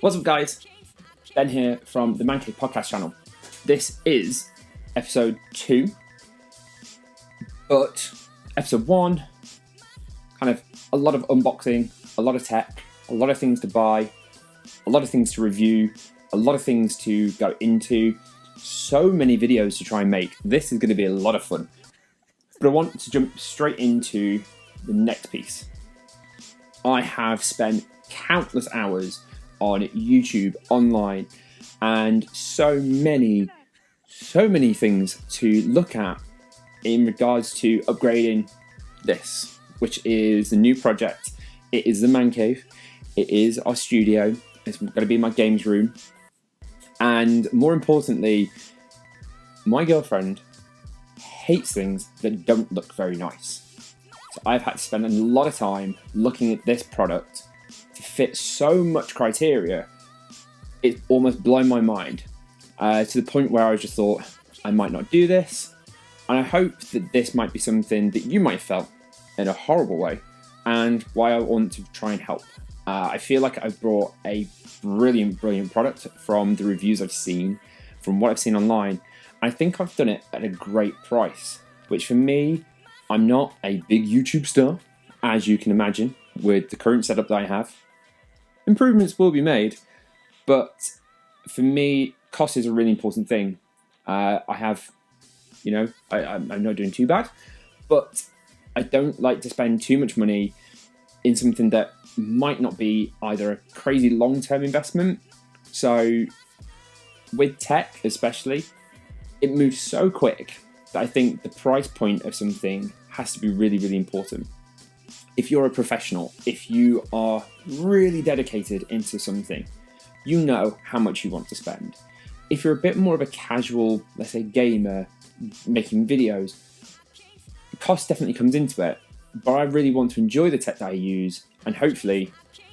What's up, guys? Ben here from the Mancave Podcast Channel. This is episode 2, but episode 1, kind of a lot of unboxing, a lot of tech, a lot of things to buy, a lot of things to review, a lot of things to go into, so many videos to try and make. This is going to be a lot of fun. But I want to jump straight into the next piece. I have spent countless hours on YouTube, online, and so many things to look at in regards to upgrading this, which is the new project. It is the Man Cave. It is our studio. It's going to be my games room. And more importantly, my girlfriend hates things that don't look very nice. So I've had to spend a lot of time looking at this product to fit so much criteria. It's almost blown my mind to the point where I just thought I might not do this. And I hope that this might be something that you might have felt in a horrible way, and why I want to try and help. I feel like I've brought a brilliant product from the reviews I've seen, from what I've seen online. I think I've done it at a great price, which for me, I'm not a big YouTube star, as you can imagine, with the current setup that I have. Improvements will be made, but for me, cost is a really important thing. I'm not doing too bad, but I don't like to spend too much money in something that might not be either a crazy long-term investment. So with tech especially, it moves so quick that I think the price point of something has to be really important. If you're a professional, if you are really dedicated into something, you know how much you want to spend. If you're a bit more of a casual, let's say, gamer, making videos, the cost definitely comes into it. But I really want to enjoy the tech that I use, and hopefully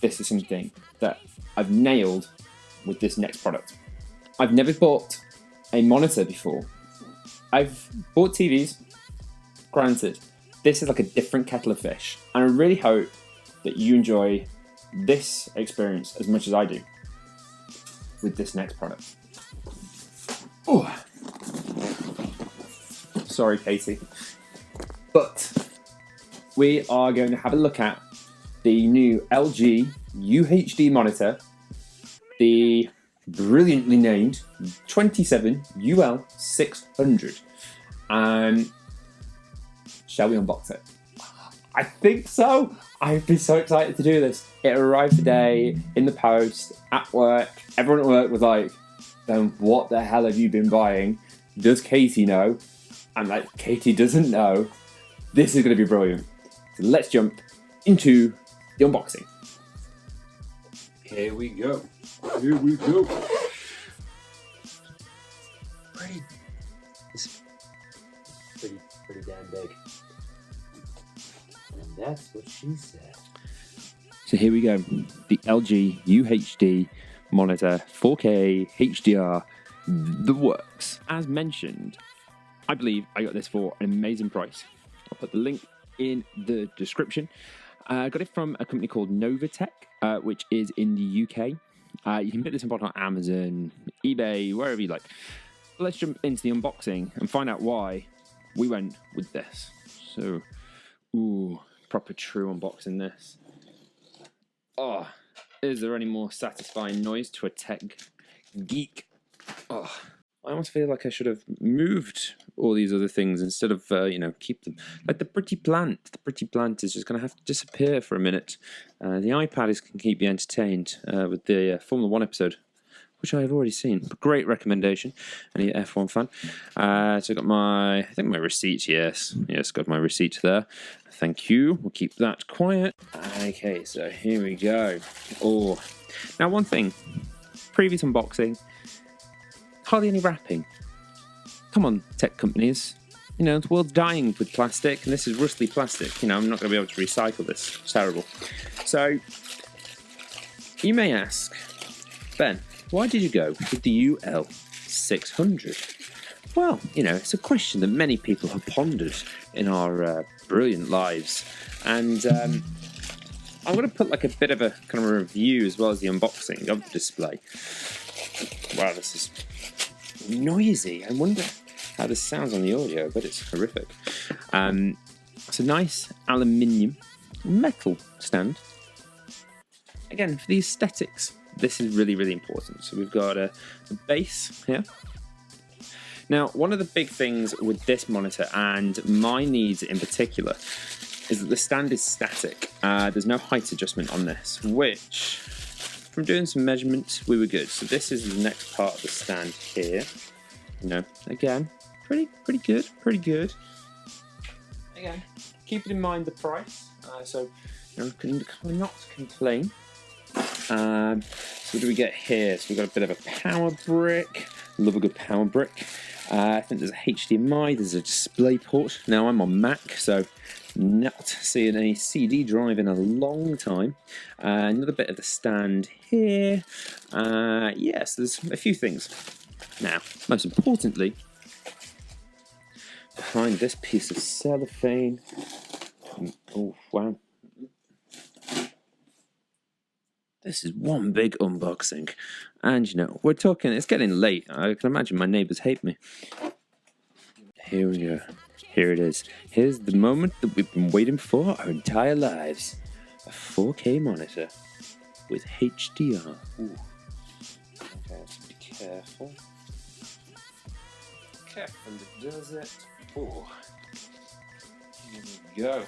this is something that I've nailed with this next product. I've never bought a monitor before. I've bought TVs, granted. This is like a different kettle of fish, and I really hope that you enjoy this experience as much as I do with this next product. Oh, sorry, Katie. But we are going to have a look at the new LG UHD monitor, the brilliantly named 27 UL600. Shall we unbox it? I think so. I've been so excited to do this. It arrived today in the post at work. Everyone at work was like, "Then what the hell have you been buying? Does Katie know?" I'm like, Katie doesn't know. This is going to be brilliant. So let's jump into the unboxing. Here we go. Pretty damn big. And that's what she said. So here we go. The LG UHD monitor, 4K HDR, the works. As mentioned, I believe I got this for an amazing price. I'll put the link in the description. I got it from a company called Novatech, which is in the UK. You can pick this up on Amazon, eBay, wherever you like. Let's jump into the unboxing and find out why we went with this. So, proper true unboxing this. Oh, is there any more satisfying noise to a tech geek? Oh, I almost feel like I should have moved all these other things instead of, keep them. Like the pretty plant. The pretty plant is just going to have to disappear for a minute. The iPad can keep you entertained with the Formula 1 episode, which I have already seen. But great recommendation. Any F1 fan. So I got my receipt, yes. Yes, got my receipt there. Thank you. We'll keep that quiet. Okay, so here we go. Oh, now one thing. Previous unboxing. Hardly any wrapping. Come on, tech companies. The world's dying with plastic, and this is rusty plastic. I'm not going to be able to recycle this. It's terrible. So, you may ask, Ben, why did you go with the UL600? Well, it's a question that many people have pondered in our brilliant lives. And I'm going to put like a bit of a kind of a review as well as the unboxing of the display. Wow, this is noisy. I wonder how this sounds on the audio, but it's horrific. It's a nice aluminium metal stand. Again, for the aesthetics, this is really, really important. So we've got a base here. Now, one of the big things with this monitor, and my needs in particular, is that the stand is static. There's no height adjustment on this, which, from doing some measurements, we were good. So this is the next part of the stand here. You know, again, pretty good. Again, keeping in mind the price, so you know, cannot complain. So what do we get here? So we've got a bit of a power brick. Love a good power brick. I think there's a HDMI, there's a display port. Now I'm on Mac, so not seeing a CD drive in a long time. Another bit of the stand here. Yes, there's a few things. Now, most importantly, behind this piece of cellophane. Oh, wow. This is one big unboxing. And, you know, we're talking, it's getting late. I can imagine my neighbours hate me. Here we go. Here it is. Here's the moment that we've been waiting for our entire lives. A 4K monitor with HDR. Ooh. Okay, let's be careful. Careful it does it. Ooh. Here we go.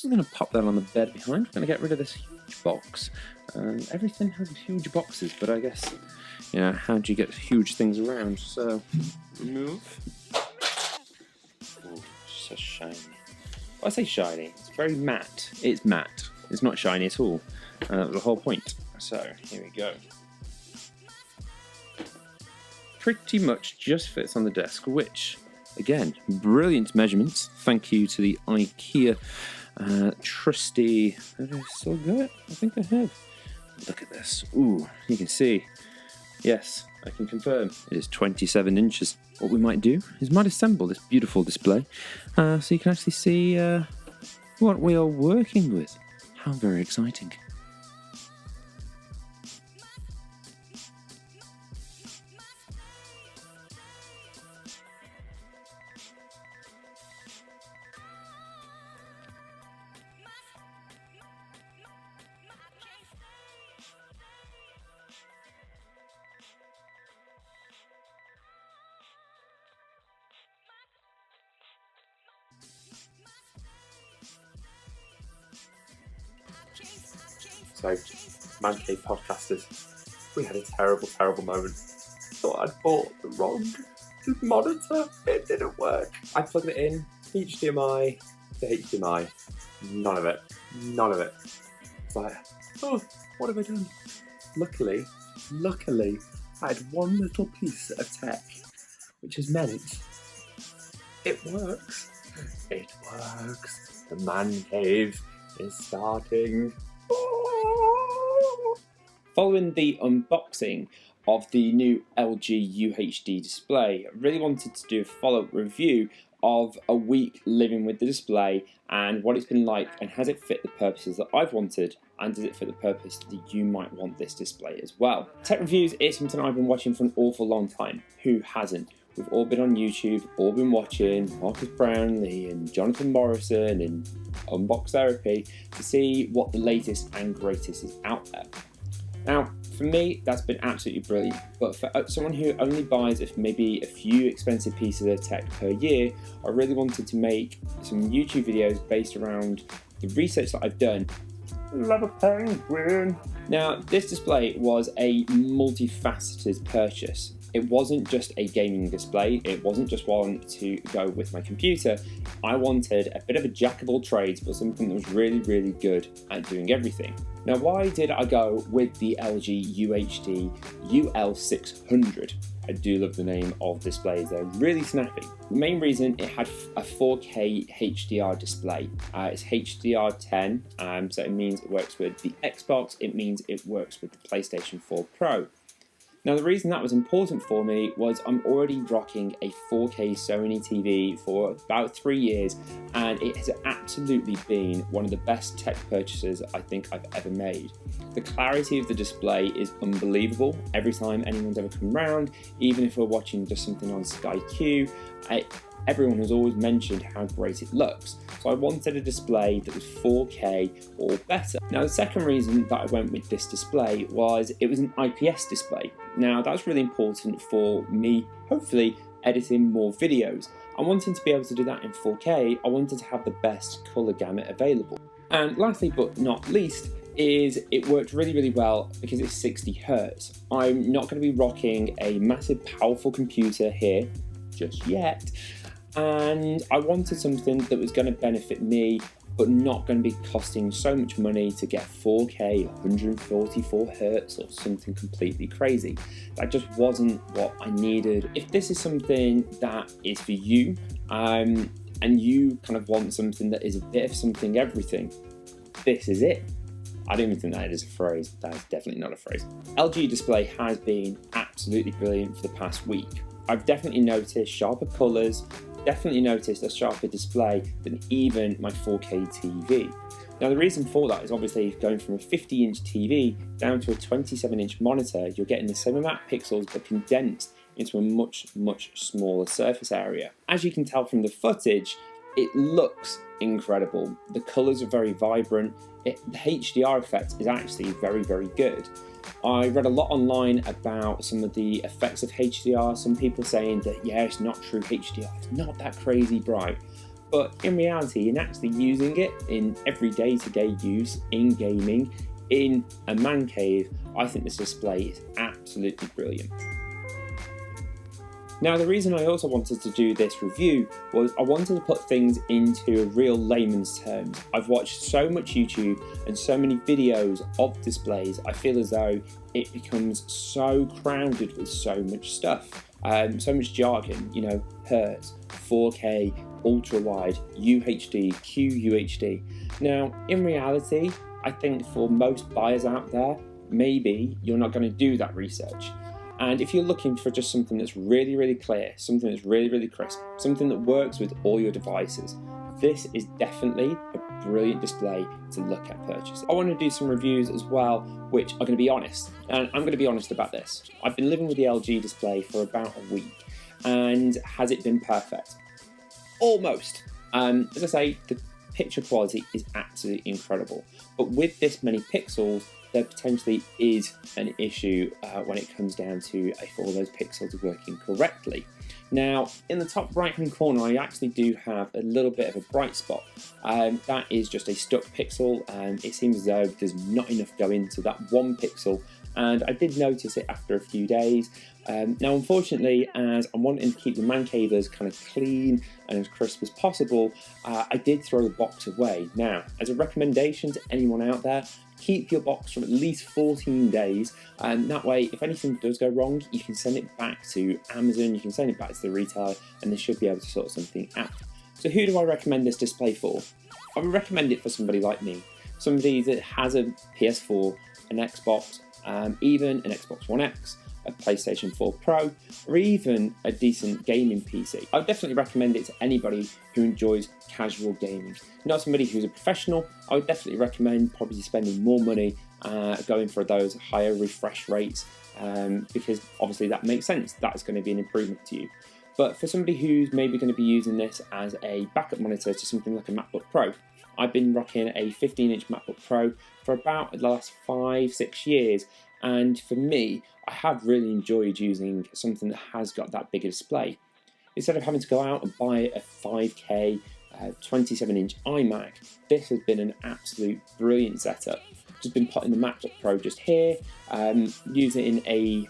I'm going to pop that on the bed behind. I'm going to get rid of this huge box. Everything has huge boxes, but I guess, you know, how do you get huge things around? So, remove. Ooh, so shiny. Well, I say shiny. It's very matte. It's matte. It's not shiny at all. That was the whole point. So, here we go. Pretty much just fits on the desk, which, again, brilliant measurements. Thank you to the IKEA trusty. Have I still got it? I think I have. Look at this. Ooh, you can see. Yes, I can confirm. It is 27 inches. What we might do is might assemble this beautiful display so you can actually see what we are working with. How very exciting. So, Mancave Podcasters, we had a terrible moment. Thought I'd bought the wrong monitor. It didn't work. I plugged it in, HDMI to HDMI. None of it. It's like, oh, what have I done? Luckily, I had one little piece of tech, which has meant it works. It works. The man cave is starting. Following the unboxing of the new LG UHD display, I really wanted to do a follow-up review of a week living with the display and what it's been like, and has it fit the purposes that I've wanted, and does it fit the purpose that you might want this display as well. Tech reviews is something I've been watching for an awful long time. Who hasn't? We've all been on YouTube, all been watching Marcus Brownlee and Jonathan Morrison and Unbox Therapy to see what the latest and greatest is out there. Now, for me, that's been absolutely brilliant, but for someone who only buys maybe a few expensive pieces of tech per year, I really wanted to make some YouTube videos based around the research that I've done. Love a penguin. Now, this display was a multifaceted purchase. It wasn't just a gaming display, it wasn't just one to go with my computer. I wanted a bit of a jack of all trades, but something that was really, really good at doing everything. Now, why did I go with the LG UHD UL600? I do love the name of displays, they're really snappy. The main reason, it had a 4K HDR display. It's HDR10, so it means it works with the Xbox, it means it works with the PlayStation 4 Pro. Now, the reason that was important for me was I'm already rocking a 4K Sony TV for about 3 years, and it has absolutely been one of the best tech purchases I think I've ever made. The clarity of the display is unbelievable every time anyone's ever come round, even if we're watching just something on Sky Q. Everyone has always mentioned how great it looks, so I wanted a display that was 4K or better. Now, the second reason that I went with this display was it was an IPS display. Now, that's really important for me, hopefully, editing more videos. I wanted to be able to do that in 4K, I wanted to have the best colour gamut available. And lastly but not least, is it worked really well because it's 60Hz. I'm not going to be rocking a massive powerful computer here just yet, and I wanted something that was going to benefit me but not going to be costing so much money to get 4K 144Hz or something completely crazy. That just wasn't what I needed. If this is something that is for you, and you kind of want something that is a bit of something everything, this is it. I don't even think that is a phrase. That is definitely not a phrase. LG Display has been absolutely brilliant for the past week. I've definitely noticed sharper colours, definitely noticed a sharper display than even my 4K TV. Now, the reason for that is obviously going from a 50-inch TV down to a 27-inch monitor, you're getting the same amount of pixels but condensed into a much smaller surface area. As you can tell from the footage, it looks incredible. The colours are very vibrant. The HDR effect is actually very good. I read a lot online about some of the effects of HDR. Some people saying that, yeah, it's not true HDR, it's not that crazy bright. But in reality, in actually using it in every day-to-day use, in gaming, in a man cave, I think this display is absolutely brilliant. Now, the reason I also wanted to do this review was I wanted to put things into real layman's terms. I've watched so much YouTube and so many videos of displays, I feel as though it becomes so crowded with so much stuff, so much jargon, you know, Hertz, 4K, ultra wide, UHD, QUHD. Now, in reality, I think for most buyers out there, maybe you're not going to do that research. And if you're looking for just something that's really clear, something that's really crisp, something that works with all your devices, this is definitely a brilliant display to look at purchasing. I want to do some reviews as well, which are going to be honest. And I'm going to be honest about this. I've been living with the LG display for about a week. And has it been perfect? Almost. As I say, the picture quality is absolutely incredible. But with this many pixels, there potentially is an issue when it comes down to if all those pixels are working correctly. Now, in the top right hand corner, I actually do have a little bit of a bright spot. That is just a stuck pixel, and it seems as though there's not enough going to that one pixel, and I did notice it after a few days. Now, unfortunately, as I'm wanting to keep the Mancave as kind of clean and as crisp as possible, I did throw the box away. Now, as a recommendation to anyone out there, keep your box from at least 14 days, and that way, if anything does go wrong, you can send it back to Amazon, you can send it back to the retailer, and they should be able to sort something out. So who do I recommend this display for? I would recommend it for somebody like me, somebody that has a PS4, an Xbox, even an Xbox One X, a PlayStation 4 Pro, or even a decent gaming PC. I would definitely recommend it to anybody who enjoys casual gaming. Not somebody who's a professional. I would definitely recommend probably spending more money going for those higher refresh rates, because obviously that makes sense. That's going to be an improvement to you. But for somebody who's maybe going to be using this as a backup monitor to something like a MacBook Pro, I've been rocking a 15-inch MacBook Pro for about the last 5-6 years, and for me, I have really enjoyed using something that has got that bigger display. Instead of having to go out and buy a 5K 27-inch iMac, this has been an absolute brilliant setup. Just been putting the MacBook Pro just here, using a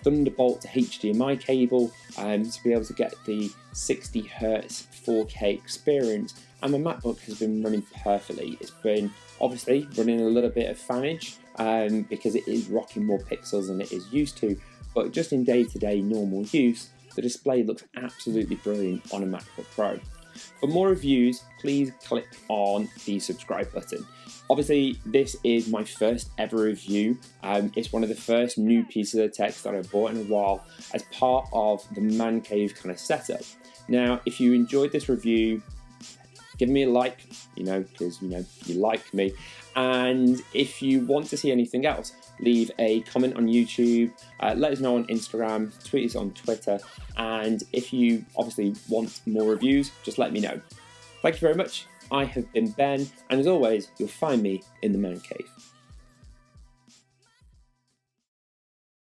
Thunderbolt to HDMI cable to be able to get the 60Hz 4K experience, and my MacBook has been running perfectly. It's been obviously running a little bit of fanage because it is rocking more pixels than it is used to, but just in day-to-day normal use, the display looks absolutely brilliant on a MacBook Pro. For more reviews, please click on the subscribe button. Obviously, this is my first ever review. It's one of the first new pieces of tech that I've bought in a while as part of the Mancave kind of setup. Now, if you enjoyed this review, give me a like, because, you like me. And if you want to see anything else, leave a comment on YouTube, let us know on Instagram, tweet us on Twitter. And if you obviously want more reviews, just let me know. Thank you very much. I have been Ben, and as always, you'll find me in the Man Cave.